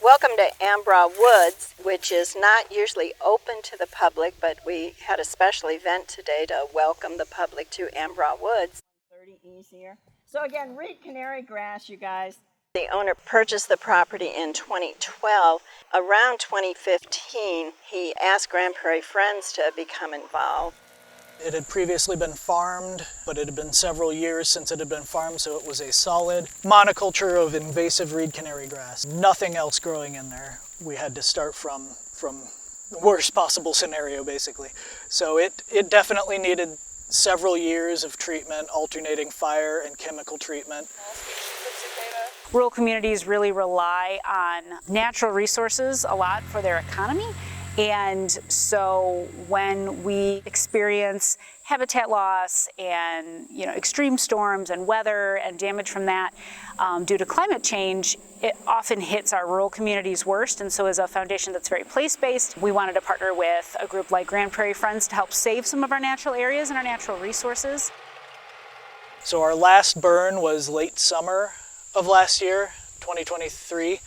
Welcome to Ambraw Woods, which is not usually open to the public, but we had a special event today to welcome the public to Ambraw Woods. 30 easier. So again, reed canary grass, you guys. The owner purchased the property in 2012. Around 2015, he asked Grand Prairie Friends to become involved. It had previously been farmed, but it had been several years since it had been farmed, so it was a solid monoculture of invasive reed canary grass. Nothing else growing in there. We had to start from the worst possible scenario, basically. So it definitely needed several years of treatment, alternating fire and chemical treatment. Rural communities really rely on natural resources a lot for their economy. And so when we experience habitat loss and extreme storms and weather and damage from that due to climate change, it often hits our rural communities worst. And so as a foundation that's very place-based, we wanted to partner with a group like Grand Prairie Friends to help save some of our natural areas and our natural resources. So our last burn was late summer of last year, 2023,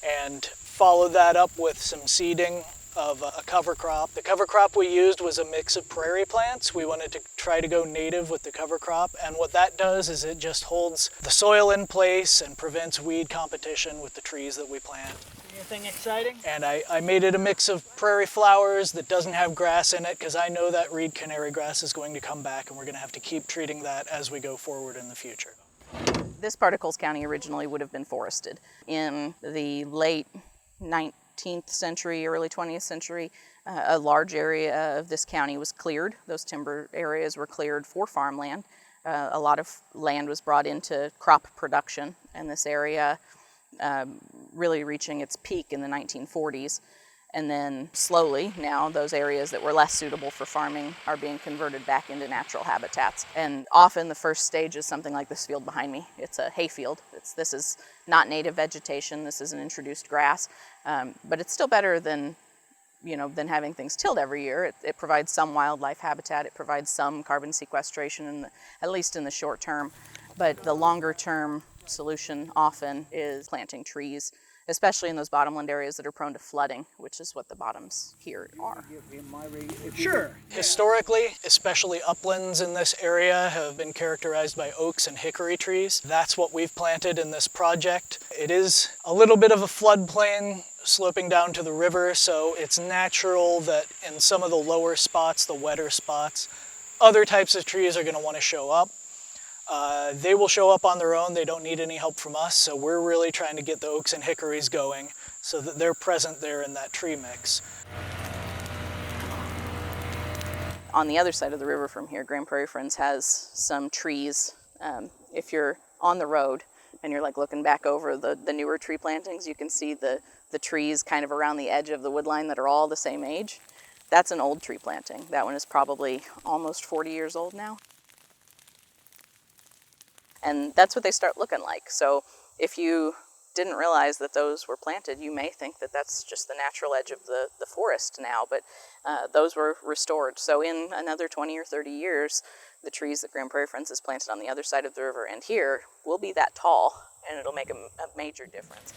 and followed that up with some seeding of a cover crop. The cover crop we used was a mix of prairie plants. We wanted to try to go native with the cover crop, and what that does is it just holds the soil in place and prevents weed competition with the trees that we plant. Anything exciting? And I made it a mix of prairie flowers that doesn't have grass in it, because I know that reed canary grass is going to come back, and we're going to have to keep treating that as we go forward in the future. This part of Coles County originally would have been forested. In the late 19th century, early 20th century, a large area of this county was cleared. Those timber areas were cleared for farmland. A lot of land was brought into crop production in this area, really reaching its peak in the 1940s. And then slowly, now those areas that were less suitable for farming are being converted back into natural habitats. And often the first stage is something like this field behind me. It's a hay field. This is not native vegetation. This is an introduced grass. But it's still better than having things tilled every year. It provides some wildlife habitat. It provides some carbon sequestration, at least in the short term. But the longer term solution often is planting trees, especially in those bottomland areas that are prone to flooding, which is what the bottoms here are. Sure. Historically, especially uplands in this area have been characterized by oaks and hickory trees. That's what we've planted in this project. It is a little bit of a floodplain sloping down to the river, so it's natural that in some of the lower spots, the wetter spots, other types of trees are going to want to show up. They will show up on their own. They don't need any help from us, so we're really trying to get the oaks and hickories going so that they're present there in that tree mix. On the other side of the river from here, Grand Prairie Friends has some trees. If you're on the road and you're looking back over the newer tree plantings, you can see the trees kind of around the edge of the woodline that are all the same age. That's an old tree planting. That one is probably almost 40 years old now. And that's what they start looking like. So if you didn't realize that those were planted, you may think that that's just the natural edge of the forest now, but those were restored. So in another 20 or 30 years, the trees that Grand Prairie Friends has planted on the other side of the river and here will be that tall, and it'll make a major difference.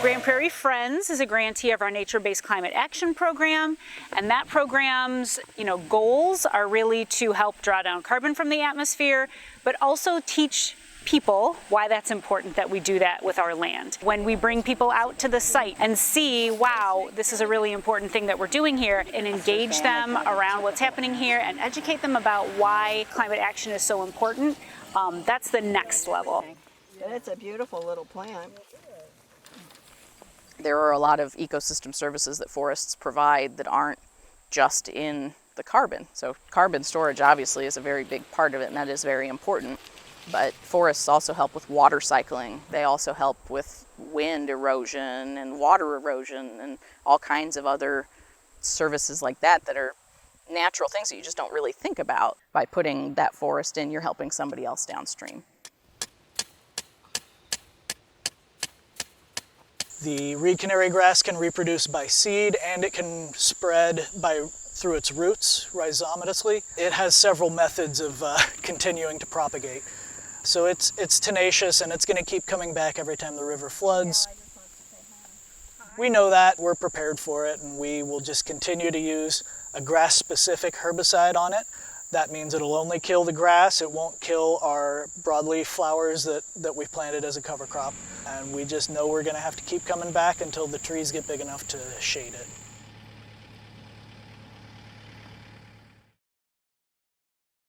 Grand Prairie Friends is a grantee of our Nature-Based Climate Action Program, and that program's goals are really to help draw down carbon from the atmosphere, but also teach people why that's important that we do that with our land. When we bring people out to the site and see, wow, this is a really important thing that we're doing here, and engage them around what's happening here and educate them about why climate action is so important, that's the next level. It's a beautiful little plant. There are a lot of ecosystem services that forests provide that aren't just in the carbon. So carbon storage obviously is a very big part of it, and that is very important. But forests also help with water cycling. They also help with wind erosion and water erosion and all kinds of other services like that that are natural things that you just don't really think about. By putting that forest in, you're helping somebody else downstream. The reed canary grass can reproduce by seed, and it can spread through its roots rhizomatously. It has several methods of continuing to propagate. So it's tenacious, and it's going to keep coming back every time the river floods. We know that, we're prepared for it, and we will just continue to use a grass-specific herbicide on it. That means it'll only kill the grass, it won't kill our broadleaf flowers that we've planted as a cover crop. And we just know we're going to have to keep coming back until the trees get big enough to shade it.